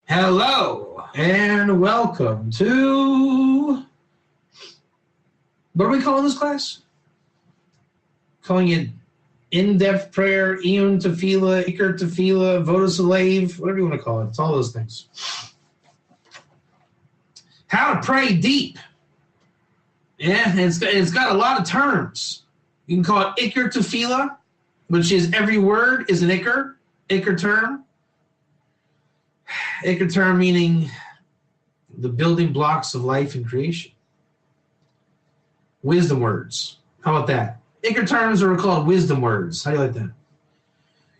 Hello and welcome to, what are we calling this class? Calling it in-depth prayer, Iyun Tefillah, Iker Tefillah, Vodas Alev, whatever you want to call it. It's all those things. How to pray deep. Yeah, it's got a lot of terms. You can call it Iker Tefillah, which is every word is an Iker term. Iker term meaning the building blocks of life and creation. Wisdom words. How about that? Iker terms are called wisdom words. How do you like that?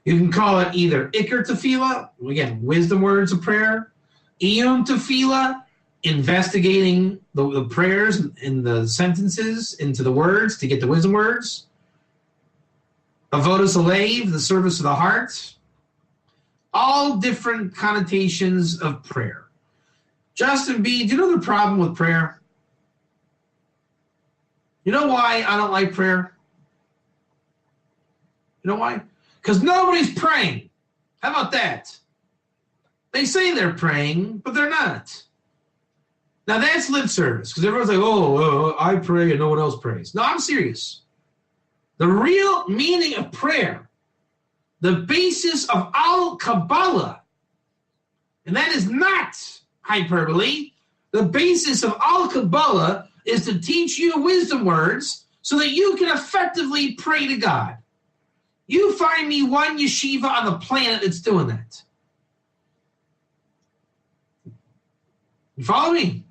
You can call it either Iker Tefillah, again, wisdom words of prayer, Iyun Tefillah, investigating the prayers and the sentences into the words to get the wisdom words, Vodas Alev, the service of the heart, all different connotations of prayer. Justin B., do you know the problem with prayer? You know why I don't like prayer? You know why? Because nobody's praying. How about that? They say they're praying, but they're not. Now that's lip service, because everyone's like, oh, I pray and no one else prays. No, I'm serious. The real meaning of prayer, the basis of all Kabbalah, and that is not hyperbole. The basis of all Kabbalah is to teach you wisdom words so that you can effectively pray to God. You find me one yeshiva on the planet that's doing that. You follow me?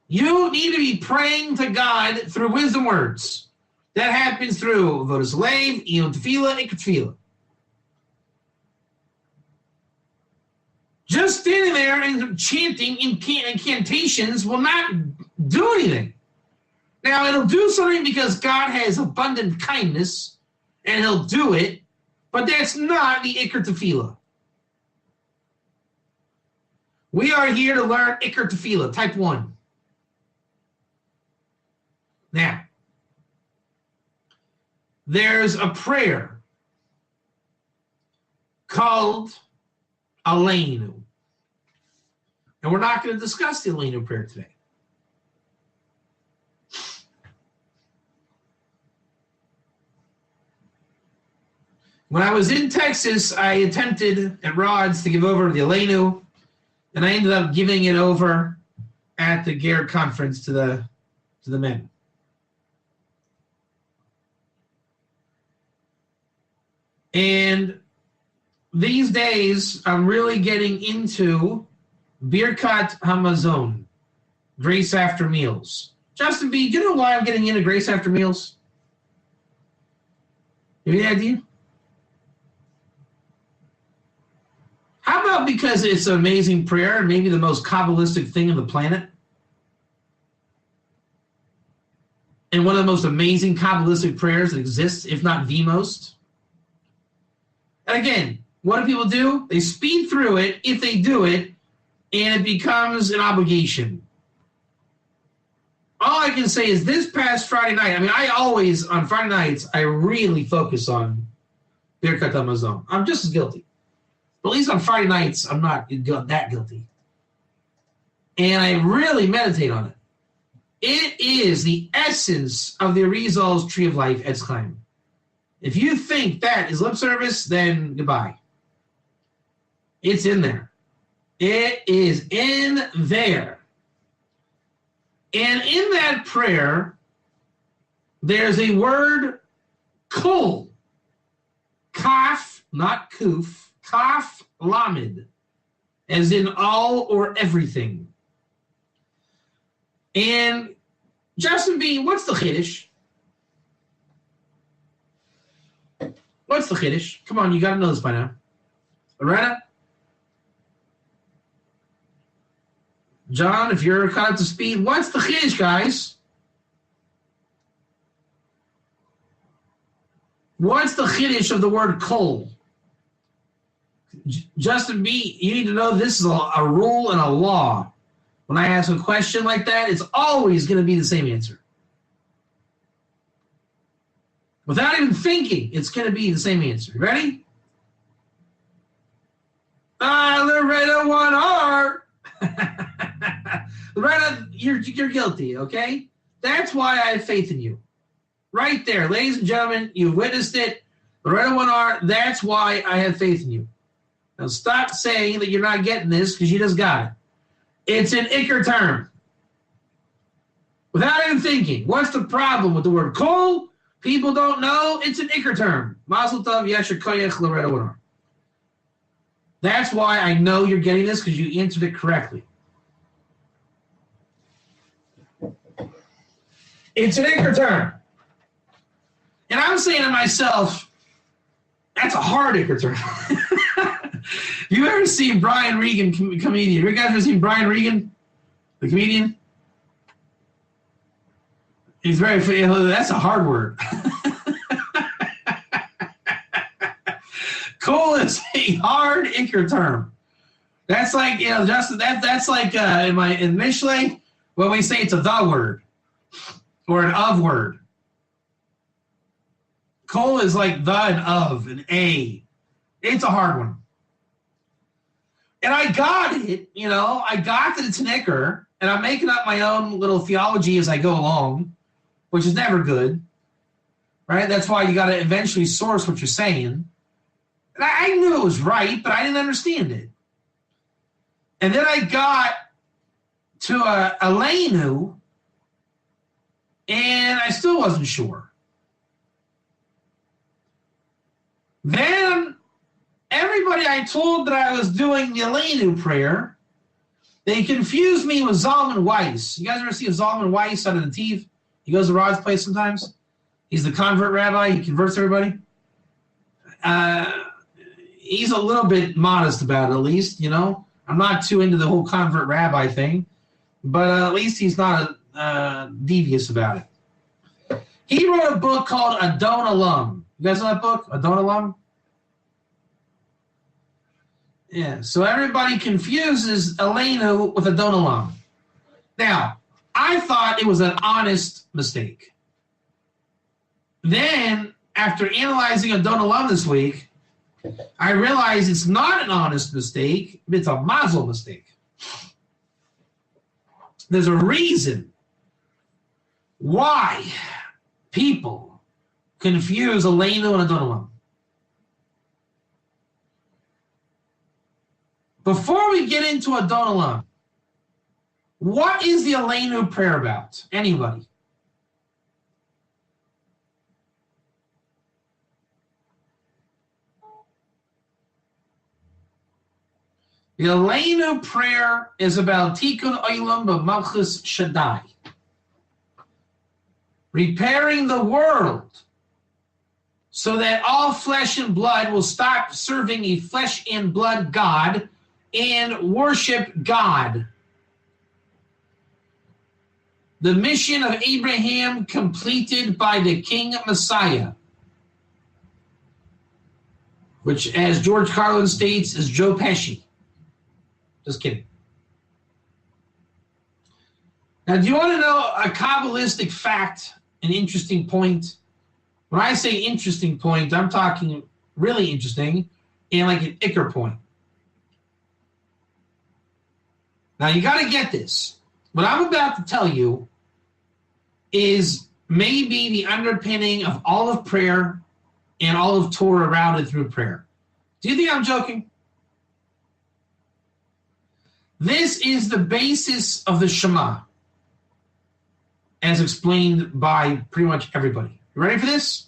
You need to be praying to God through wisdom words. That happens through Vodas Alev, Iyun Tefillah, Iker Tefillah. Just standing there and chanting incantations will not do anything. Now, it'll do something because God has abundant kindness, and he'll do it, but that's not the Iker Tefillah. We are here to learn Iker Tefillah, type 1. Now, there's a prayer called Aleinu. And we're not going to discuss the Aleinu prayer today. When I was in Texas, I attempted at Rod's to give over the Aleinu, and I ended up giving it over at the Ger conference to the men. And these days, I'm really getting into Birkat Hamazon, grace after meals. Justin B., do you know why I'm getting into grace after meals? You have any idea? How about because it's an amazing prayer and maybe the most Kabbalistic thing on the planet? And one of the most amazing Kabbalistic prayers that exists, if not the most? And again, what do people do? They speed through it, if they do it, and it becomes an obligation. All I can say is this past Friday night, I always, on Friday nights, I really focus on Birkat Hamazon. I'm just as guilty. But at least on Friday nights, I'm not that guilty. And I really meditate on it. It is the essence of the Arizal's Tree of Life, Etz Chaim. If you think that is lip service, then goodbye. It's in there. It is in there. And in that prayer, there's a word, kol. Kaf, not kuf. Kaf, lamed. As in all or everything. And Justin B., what's the Chiddush? What's the Chiddush? Come on, you got to know this by now. Loretta? John, if you're caught up to speed, what's the Chiddush, guys? What's the Chiddush of the word kol? Justin B., you need to know this is a rule and a law. When I ask a question like that, it's always going to be the same answer. Without even thinking, it's going to be the same answer. Ready? Loretta 1R. Loretta, you're guilty, okay? That's why I have faith in you. Right there, ladies and gentlemen, you've witnessed it. Loretta 1R, that's why I have faith in you. Now stop saying that you're not getting this because you just got it. It's an Iker term. Without even thinking, what's the problem with the word kol? People don't know. It's an Iker term. Mazel tov, yasher koyach, Loretta 1R. That's why I know you're getting this because you answered it correctly. It's an Iker term. And I'm saying to myself, that's a hard Iker term. You ever seen Brian Regan, comedian? You guys ever seen Brian Regan, the comedian? He's very, that's a hard word. Cool is a hard Iker term. That's like, Justin, that's like in Mishle, when we say it's a the word or an of word. Kol is like the and of, an a. It's a hard one. And I got it, I got that it's an Iker, and I'm making up my own little theology as I go along, which is never good, right? That's why you got to eventually source what you're saying. And I knew it was right, but I didn't understand it. And then I got to Aleinu, and I still wasn't sure. Then everybody I told that I was doing the Aleinu prayer, they confused me with Zalman Weiss. You guys ever see Zalman Weiss on the TV? He goes to Rod's place sometimes. He's the convert rabbi. He converts everybody. He's a little bit modest about it, at least, I'm not too into the whole convert rabbi thing, but at least he's not devious about it. He wrote a book called Adon Olam. You guys know that book, Adon Olam? Yeah, so everybody confuses Aleinu with Adon Olam. Now, I thought it was an honest mistake. Then, after analyzing Adon Olam this week, I realized it's not an honest mistake, it's a mazel mistake. There's a reason why people confuse Aleinu and Adon Olam. Before we get into Adon Olam, what is the Aleinu prayer about? Anybody? The Aleinu prayer is about Tikkun Olam b'Malchus Shaddai, repairing the world so that all flesh and blood will stop serving a flesh and blood God and worship God. The mission of Abraham completed by the King Messiah, which, as George Carlin states, is Joe Pesci. Just kidding. Now, do you want to know a Kabbalistic fact, an interesting point? When I say interesting point, I'm talking really interesting and like an Iker point. Now, you got to get this. What I'm about to tell you is maybe the underpinning of all of prayer and all of Torah routed through prayer. Do you think I'm joking? This is the basis of the Shema, as explained by pretty much everybody. You ready for this?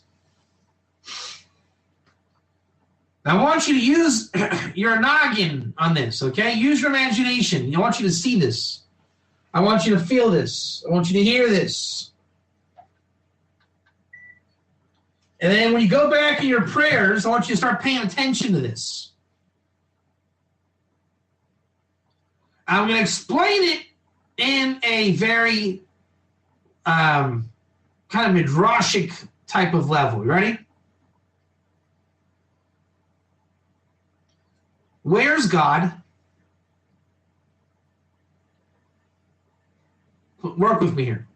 Now, I want you to use your noggin on this, okay? Use your imagination. I want you to see this. I want you to feel this. I want you to hear this. And then when you go back in your prayers, I want you to start paying attention to this. I'm going to explain it in a very kind of midrashic type of level. You ready? Where's God? Work with me here.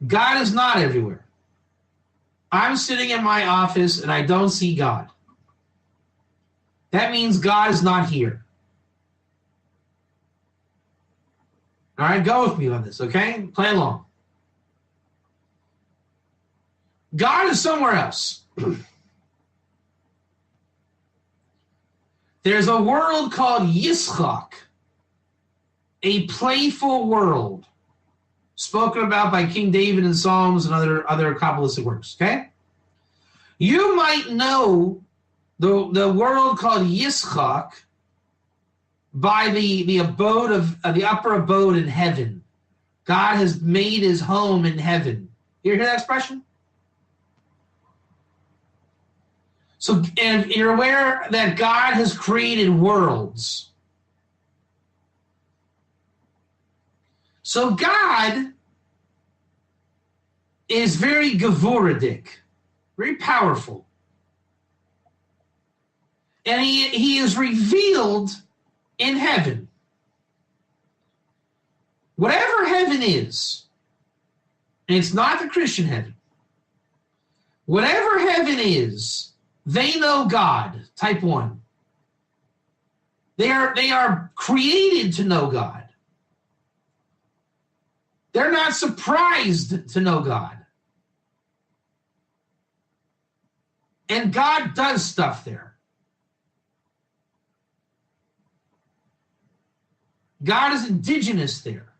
God is not everywhere. I'm sitting in my office and I don't see God. That means God is not here. All right, go with me on this, okay? Play along. God is somewhere else. There's a world called Yitzchak, a playful world, spoken about by King David in Psalms and other Kabbalistic works, okay? You might know the world called Yitzchak by the abode of the upper abode in heaven. God has made his home in heaven. You hear that expression? So, and you're aware that God has created worlds. So God is very gevuridik, very powerful. And he is revealed in heaven. Whatever heaven is, and it's not the Christian heaven, whatever heaven is, they know God, type 1. They are created to know God. They're not surprised to know God. And God does stuff there. God is indigenous there.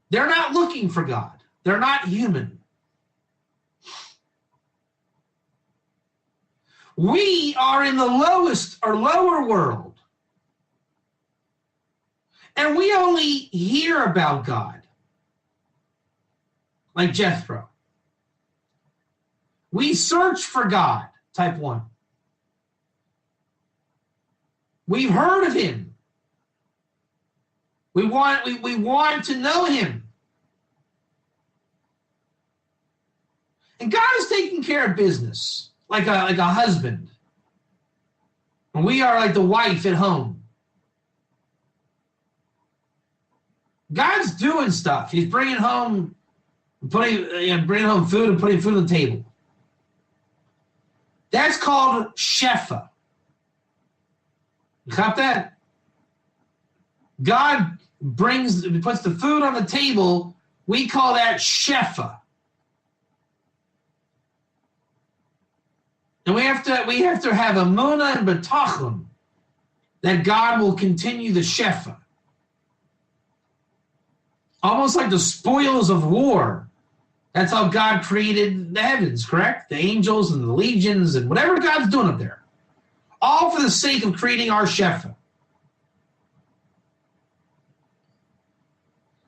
They're not looking for God. They're not human. We are in the lowest or lower world. And we only hear about God. Like Jethro. We search for God, type 1. We've heard of him. We want to know him. And God is taking care of business. Like a husband. And we are like the wife at home. God's doing stuff. He's bringing home food and putting food on the table. That's called shefa. You got that? God puts the food on the table. We call that shefa. And we have to have emunah and betachon that God will continue the shefa. Almost like the spoils of war. That's how God created the heavens, correct? The angels and the legions and whatever God's doing up there. All for the sake of creating our shefa.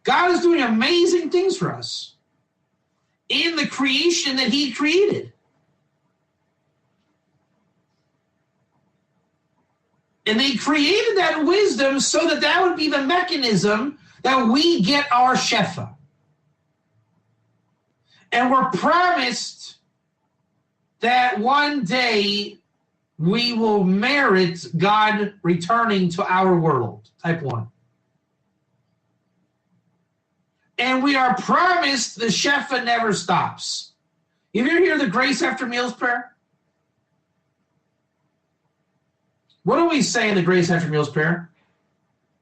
God is doing amazing things for us in the creation that he created. And they created that wisdom so that would be the mechanism that we get our shefa. And we're promised that one day we will merit God returning to our world. Type 1. And we are promised the shefa never stops. You ever hear the grace after meals prayer? What do we say in the grace after meals prayer?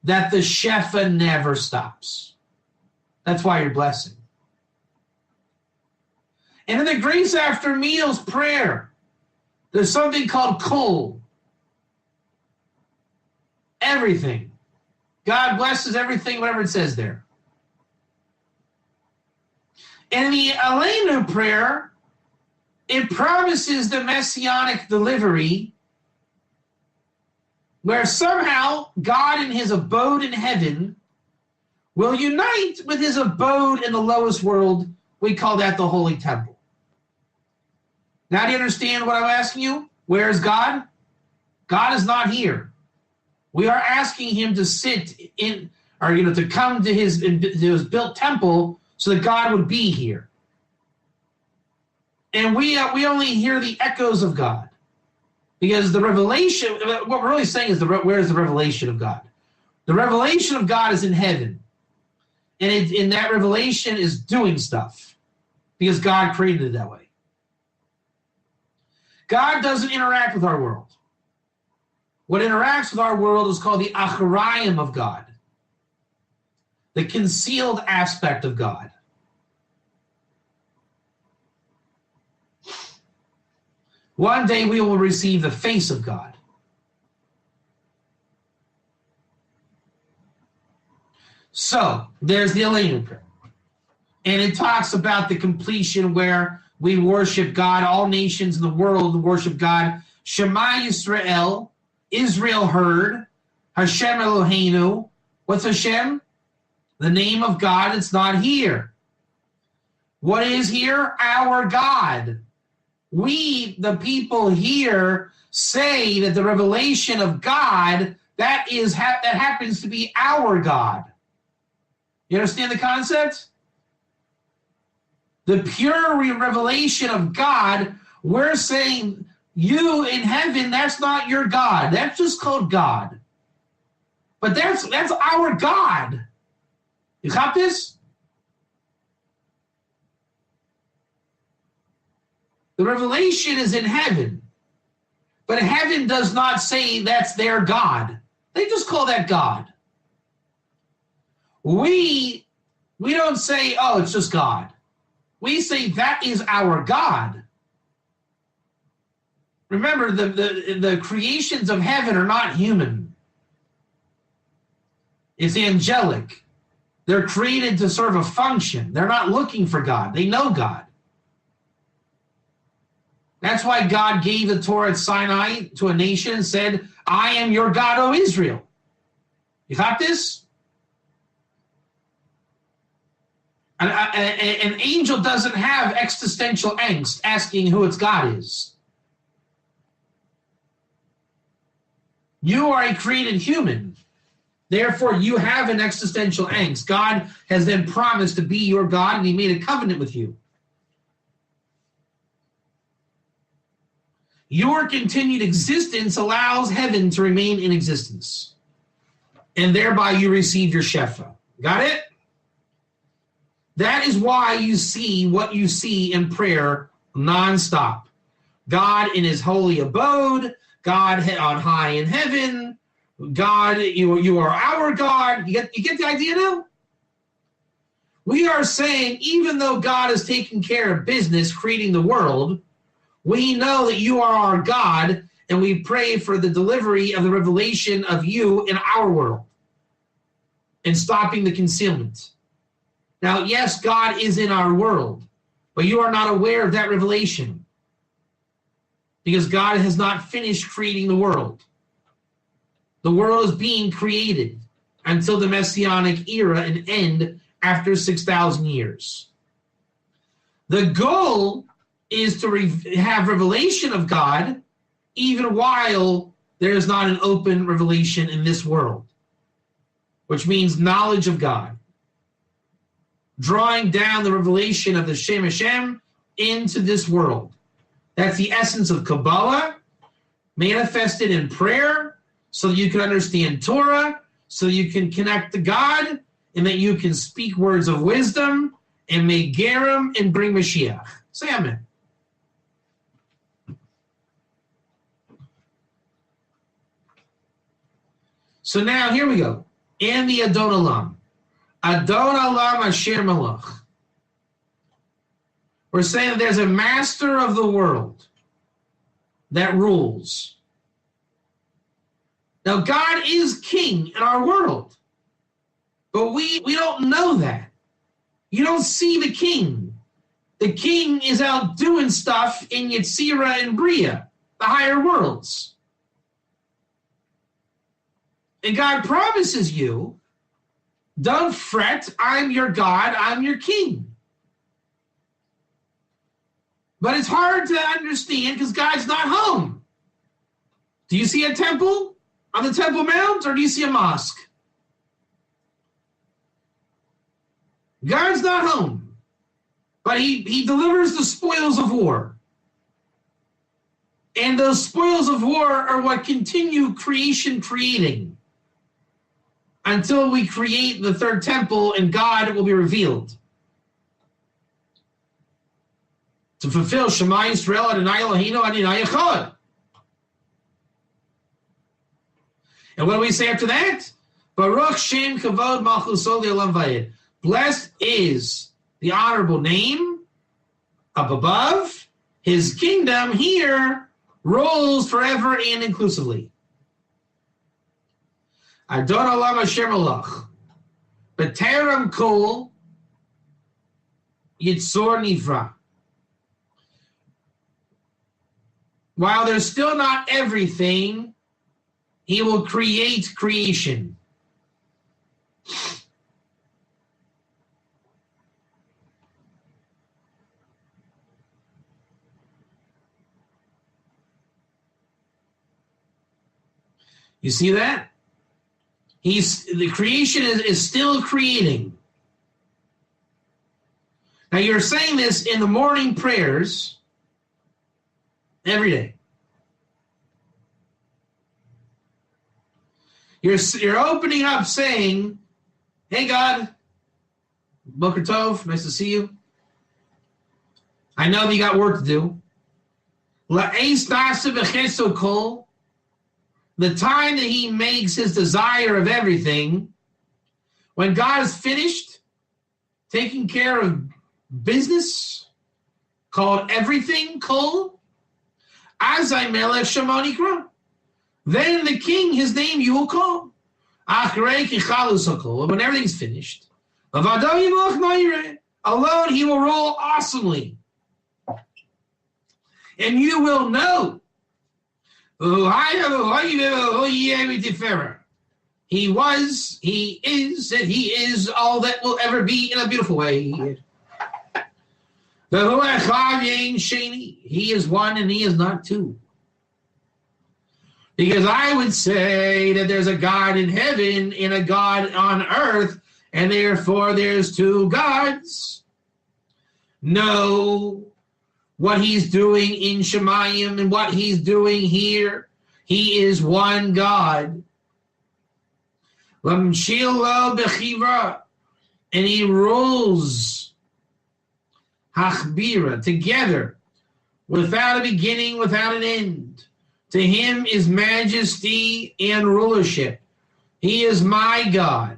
That the shefa never stops. That's why you're blessing. And in the grace after meals prayer, there's something called kol. Everything. God blesses everything, whatever it says there. And in the Aleinu prayer, it promises the messianic delivery where somehow God in his abode in heaven will unite with his abode in the lowest world. We call that the Holy Temple. Now do you understand what I'm asking you? Where is God? God is not here. We are asking him to sit in, or to come to his built temple so that God would be here. And we only hear the echoes of God. Because the revelation, what we're really saying is where is the revelation of God? The revelation of God is in heaven. And in that revelation is doing stuff. because God created it that way. God doesn't interact with our world. What interacts with our world is called the acharayim of God, the concealed aspect of God. One day we will receive the face of God. So, there's the Elenu prayer. And it talks about the completion where we worship God, all nations in the world worship God. Shema Yisrael, Israel heard, Hashem Eloheinu. What's Hashem? The name of God. It's not here. What is here? Our God. We, the people here, say that the revelation of God, that happens to be our God. You understand the concept? The pure revelation of God, we're saying, you in heaven, that's not your God. That's just called God. But that's our God. You got this? The revelation is in heaven. But heaven does not say that's their God. They just call that God. We don't say, oh, it's just God. We say that is our God. Remember, the creations of heaven are not human. It's angelic. They're created to serve a function. They're not looking for God. They know God. That's why God gave the Torah at Sinai to a nation and said, I am your God, O Israel. You got this? An angel doesn't have existential angst asking who its God is. You are a created human. Therefore, you have an existential angst. God has then promised to be your God, and he made a covenant with you. Your continued existence allows heaven to remain in existence. And thereby you receive your Shefa. Got it? That is why you see what you see in prayer nonstop. God in his holy abode, God on high in heaven, God, you are our God. You get the idea now? We are saying, even though God is taking care of business, creating the world, we know that you are our God, and we pray for the delivery of the revelation of you in our world and stopping the concealment. Now, yes, God is in our world, but you are not aware of that revelation because God has not finished creating the world. The world is being created until the Messianic era and end after 6,000 years. The goal is to have revelation of God even while there is not an open revelation in this world, which means knowledge of God. Drawing down the revelation of the Shem Hashem into this world. That's the essence of Kabbalah, manifested in prayer, so that you can understand Torah, so you can connect to God, and that you can speak words of wisdom, and make Gerim, and bring Mashiach. Say amen. So now, here we go. And the Adon Olam. Adon Olam Asher Malach. We're saying that there's a master of the world that rules. Now, God is king in our world, but we don't know that. You don't see the king. The king is out doing stuff in Yetzirah and Bria, the higher worlds. And God promises you, don't fret, I'm your God, I'm your king. But it's hard to understand because God's not home. Do you see a temple on the Temple Mount, or do you see a mosque? God's not home, but he delivers the spoils of war. And those spoils of war are what continue creation creating until we create the third temple and God will be revealed. to fulfill Shema Yisrael Adonai Eloheinu Adonai Echad. And what do we say after that? Baruch Shem Kavod Malchuso Le'olam Vayed. Blessed is the honorable name up above. His kingdom here rules forever and inclusively. Adon Olam Asher Malach. B'terem Kol Yitzor Nivra. While there's still not everything, he will create creation. You see that? The creation is still creating. Now you're saying this in the morning prayers every day. You're opening up saying, "Hey God, Boker Tov, nice to see you. I know that you got work to do. La'eis na'aseh b'cheso kol." The time that he makes his desire of everything, when God is finished taking care of business, called everything, kol, azai melech shemo nikra. Then the king, his name you will call. Achrei kichalus hakol. When everything's finished, alone he will rule awesomely. And you will know. He was, he is, and he is all that will ever be in a beautiful way. He is one and he is not two. Because I would say that there's a God in heaven and a God on earth, and therefore there's two gods. No. What he's doing in Shemayim and what he's doing here, he is one God. And he rules Hachbira, together, without a beginning, without an end. To him is majesty and rulership. He is my God,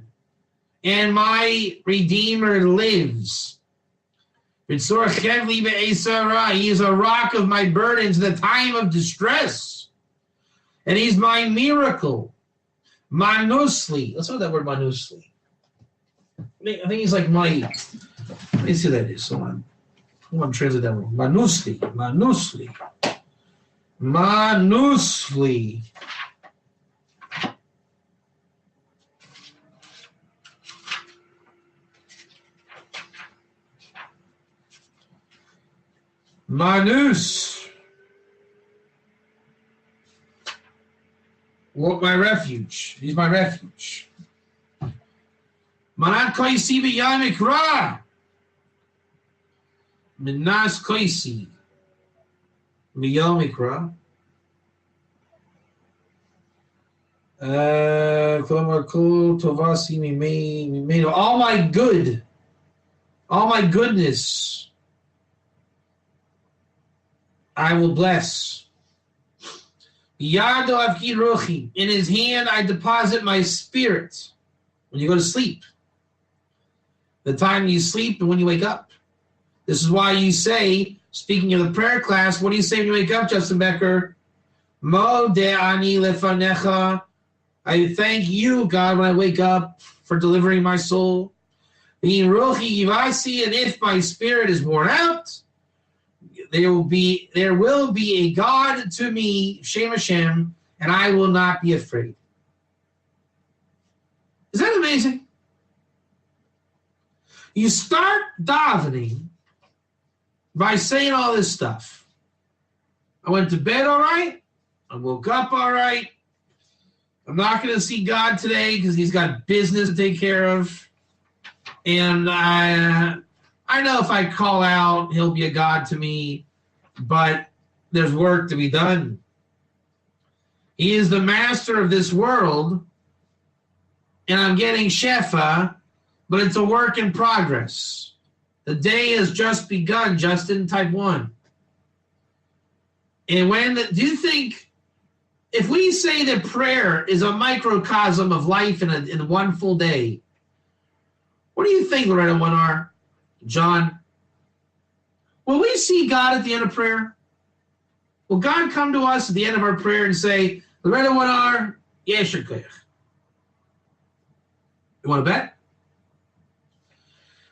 and my Redeemer lives. He is a rock of my burdens in the time of distress. And he's my miracle. Manusli. Let's look at that word manusli. I think he's like my, let me see what that is. Hold on. I want to translate that word. Manusli. Manusli. Manusli. Manus. My refuge. He's my refuge. Manat koisi b'yam ikra. Minas koisi b'yam ikra. Tovasi mimei. All my good. All my goodness I will bless. Yado avki ruchi. In his hand I deposit my spirit. When you go to sleep. The time you sleep and when you wake up. This is why you say, speaking of the prayer class, what do you say when you wake up, Justin Becker? Mo de'ani lefanecha. I thank you, God, when I wake up for delivering my soul. Being ruchi yivasi, and if my spirit is worn out, there will be a God to me, Shem Hashem, and I will not be afraid. Is that amazing? You start davening by saying all this stuff. I went to bed all right. I woke up all right. I'm not going to see God today because he's got business to take care of. And I know if I call out, he'll be a God to me, but there's work to be done. He is the master of this world, and I'm getting Shefa, but it's a work in progress. The day has just begun, Justin, type 1. And do you think, if we say that prayer is a microcosm of life in one full day, what do you think, Loretta 1R? John? Will we see God at the end of prayer? Will God come to us at the end of our prayer and say, Loretta 1R, yes, you're clear. You want to bet?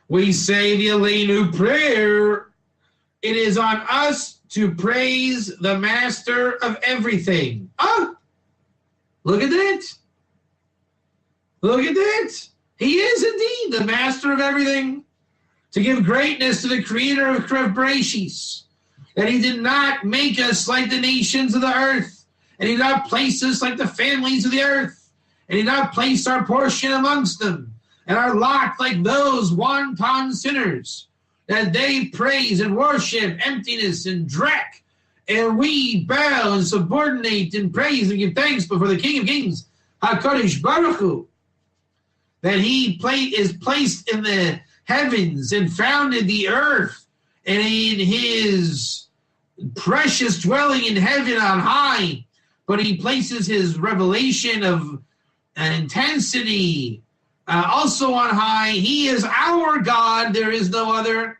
We say the Aleinu prayer. It is on us to praise the master of everything. Oh, look at that. Look at that. He is indeed the master of everything. To give greatness to the creator of Bereshis. That he did not make us like the nations of the earth. And he did not place us like the families of the earth. And he did not place our portion amongst them. And our lot like those wanton sinners. That they praise and worship emptiness and dreck. And we bow and subordinate and praise and give thanks before the King of Kings, HaKadosh Baruch Hu. That he is placed in the heavens and founded the earth, and in his precious dwelling in heaven on high, but he places his revelation of an intensity also on high. He is our God, there is no other.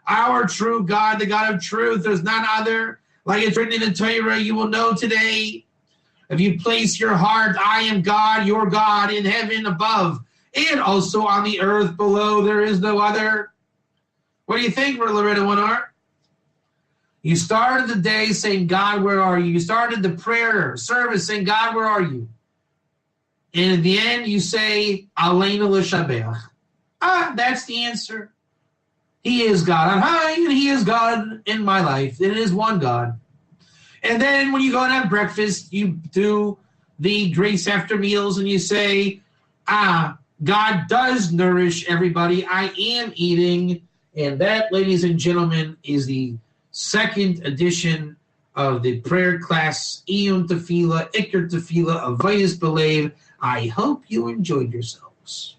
Our true God, the God of truth, there's none other. Like it's written in the Torah, you will know today, if you place your heart, I am God, your God, in heaven above, and also on the earth below, there is no other. What do you think, Loretta 1R? You started the day saying, God, where are you? You started the prayer service saying, God, where are you? And at the end, you say, Aleinu l'shabeach. That's the answer. He is God on high, and he is God in my life. It is one God. And then when you go and have breakfast, you do the grace after meals, and you say, God does nourish everybody. I am eating. And that, ladies and gentlemen, is the second edition of the prayer class, Iyun Tefillah, Iker Tefillah, Avodas Belev. I hope you enjoyed yourselves.